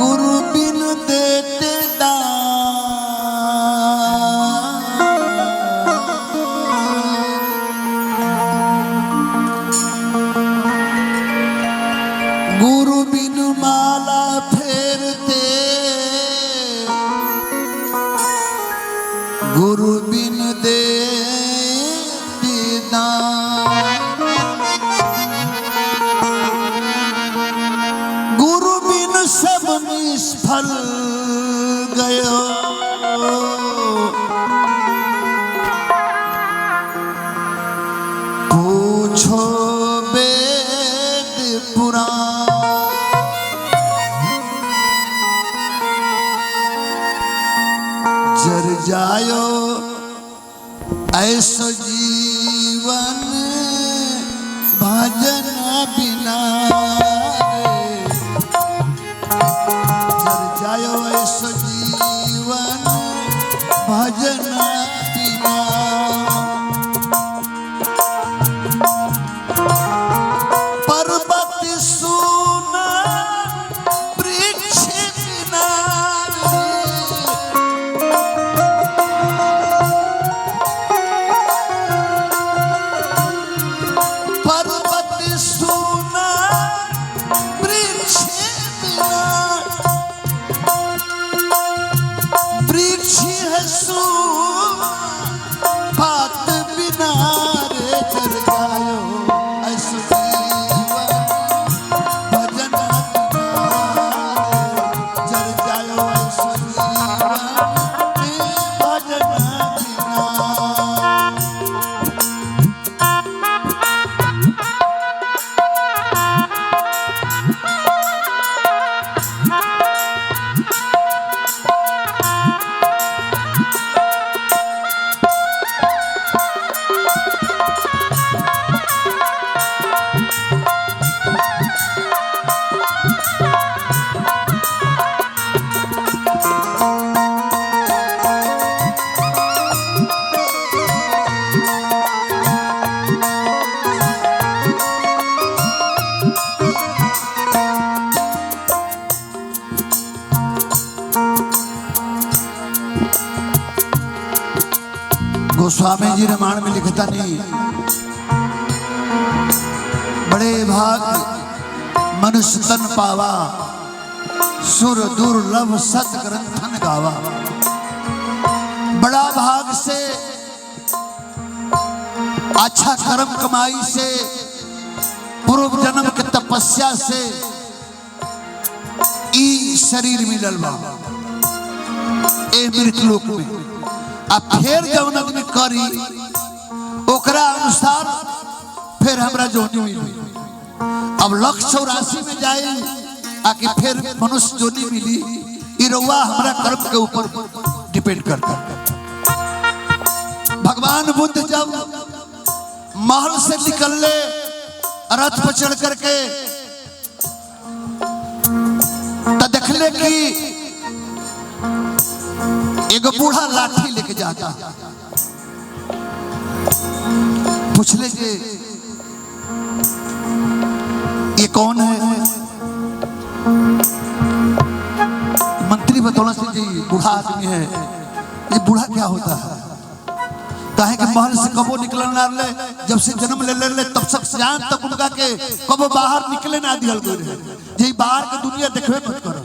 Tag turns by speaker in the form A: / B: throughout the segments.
A: गुरु बिन देते गुरु बिन माला फेरते गुरु बिन देते गुरु बिन सब निष्फल गयो पूछो वेद पुराण जर जायो ऐसो जीवन भजन बिना जर जायो ऐसो जीवन भजन बिना पर्वत सुना वृक्ष बिना पर्वत सुना वृक्ष बिना वृक्ष है पात बिना रे जर जायो ऐसो जीवन भजन बिना जर जायो ऐसो जीवन भजन बिना गोस्वामी जी रामायण में लिखता नहीं बड़े भाग मनुष्य तन पावा सुर दुर्लभ सत ग्रंथन गावा। बड़ा भाग से अच्छा कर्म कमाई से पूर्व जन्म के तपस्या से ई शरीर मिलल बा ए मृत लोक में। अब फिर जौन आदमी करी ओकरा अनुसार फिर हमरा जोनी मिली। अब 184 में जाए आके फिर मनुष्य जोनी मिली ई रउआ हमरा कर्म के ऊपर डिपेंड करता। भगवान बुद्ध जब महल से निकलले रथ पर चढ़ करके तो देखले कि एक बूढ़ा लाठी लेके जाता। पूछले जे ये कौन है? मंत्री बतौला से जी बूढ़ा आदमी है। ये बूढ़ा क्या होता है? कहे कि महल से कबो निकलने ना ले, जब से जन्म ले ले तब तक जान तक उनका के कबो बाहर निकले ना दिहल गए रहे। जे बाहर के दुनिया देखबे मत करो।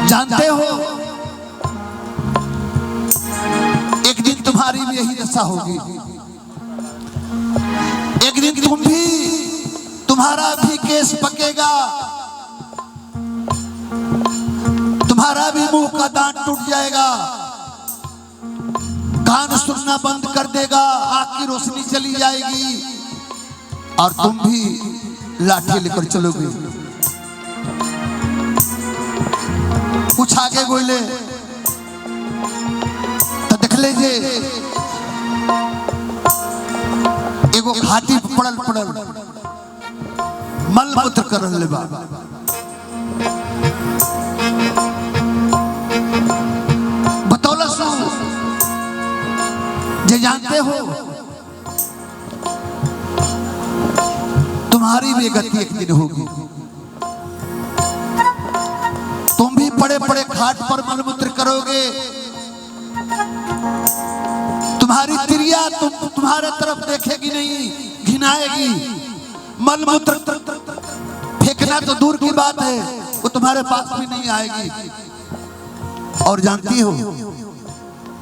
A: जानते हो एक दिन तुम्हारी भी यही दशा होगी। एक दिन तुम्हारा भी केस पकेगा, तुम्हारा भी मुंह का दांत टूट जाएगा, कान सुनना बंद कर देगा, आंख की रोशनी चली जाएगी और तुम भी लाठी लेकर चलोगे। कुछ आगे बोले तो देख लीजिए एगो घाटी पड़ल मल मूत्र कर रहे बा। बतौला ये जानते हो तुम्हारी भी गति एक दिन होगी। तुम भी पड़े पड़े खाट पर मलमूत्र करोगे, तुम्हारी तिरिया तुम्हारे तरफ देखेगी नहीं, घिनाएगी। मलमूत्र फेंकना तो दूर की बात है, वो तुम्हारे पास भी नहीं आएगी। और जानती हो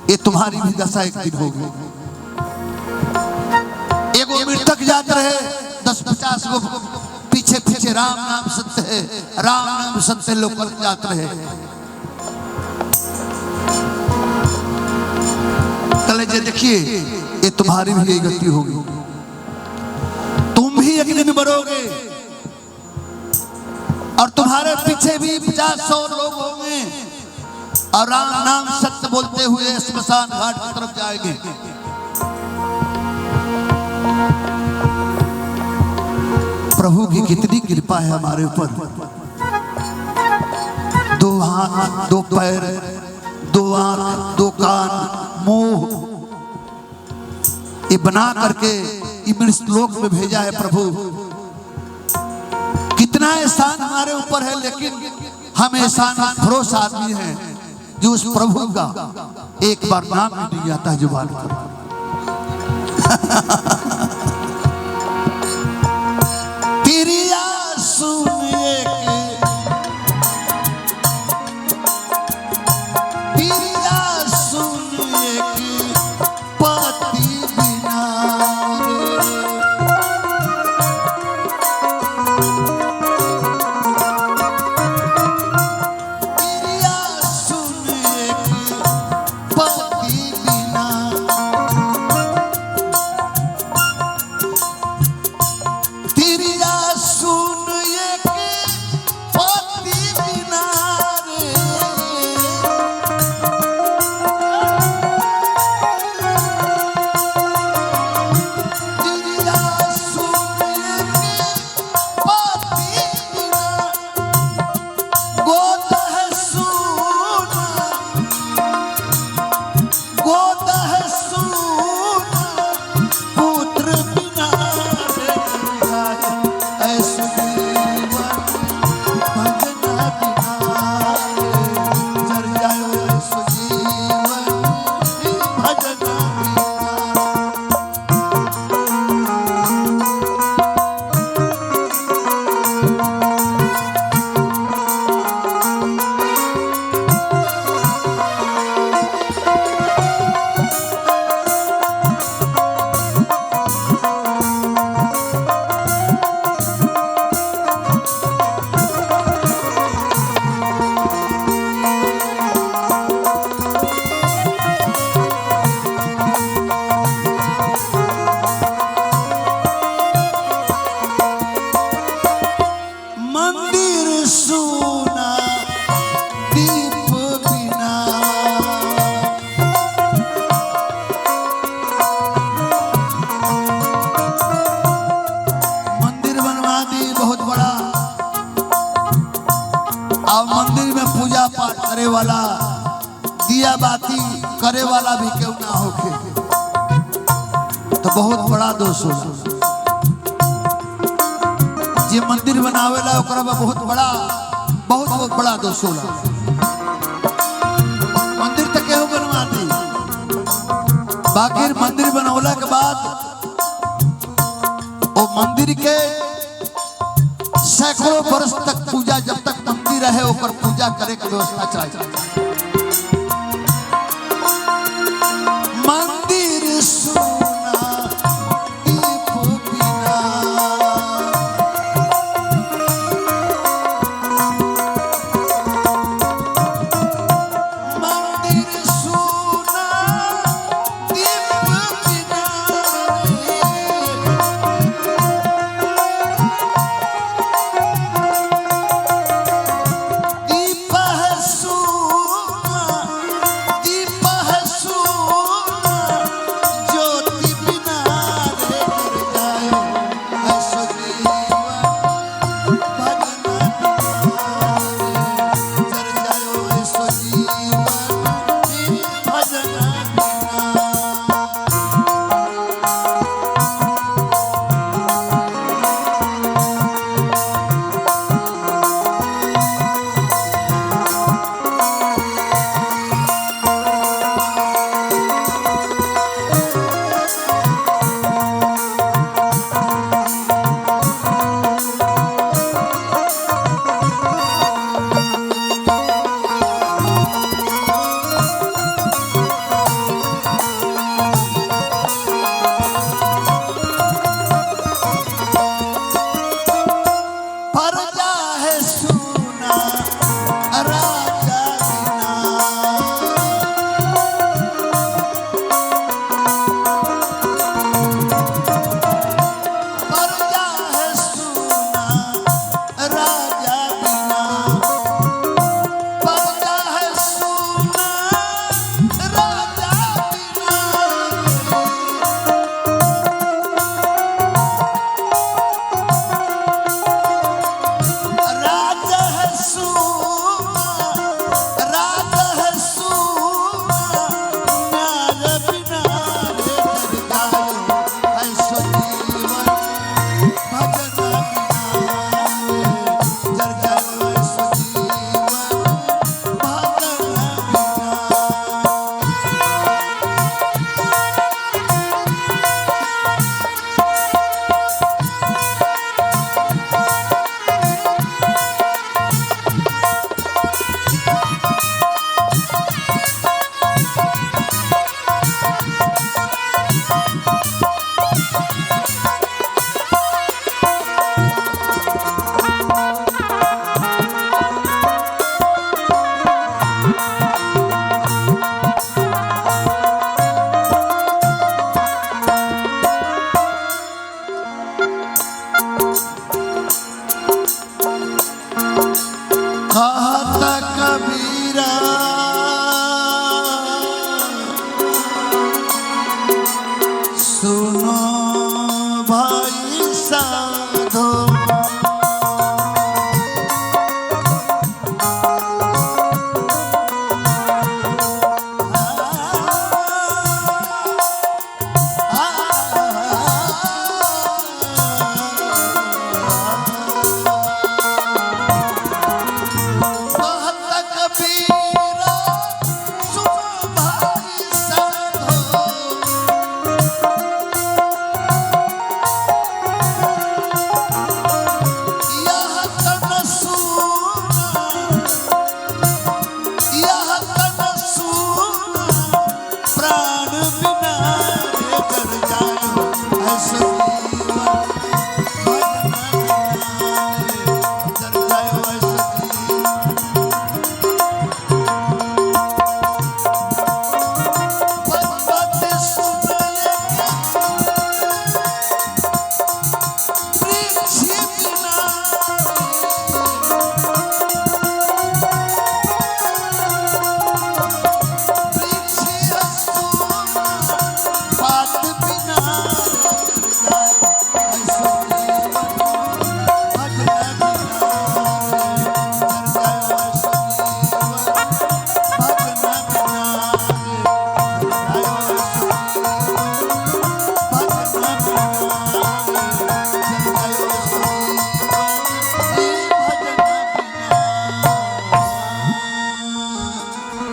A: ये तुम्हारी भी दशा एक दिन होगी। एगो मृतक जात रहे 10-50 गो पीछे पीछे, राम नाम सत्य है, राम नाम सत्य लोग जात रहे। कलेजे देखिए ये तुम्हारी भी गति होगी। तुम भी एक दिन मरोगे और तुम्हारे पीछे भी 50-100 लोग होंगे और राम नाम सत्य बोलते हुए स्मशान घाट की तरफ जाएंगे। प्रभु की कितनी कृपा है हमारे ऊपर। 2 हाथ 2 पैर 2 आंख 2 कान मुंह ये बना करके इस लोक में भेजा है प्रभु। कितना एहसान हमारे ऊपर है, लेकिन हम एहसान फरोश आदमी हैं जो उस प्रभु का एक बार नाम नहीं आता जुबान पर। तिरिया सुनिए तिरिया सुनिए कि पति बिना करे वाला दिया बाती करे वाला भी क्यों ना होके तो बहुत बड़ा दोष होला। जे मंदिर बनावेला ओकरा में बहुत बड़ा दोष होला। मंदिर तो केहू बनवा दी, बाकी मंदिर बनवला के बाद वो मंदिर के सैकड़ों वर्ष तक पूजा, जब तक मंदिर है ऊपर पूजा करे की व्यवस्था चाहिए।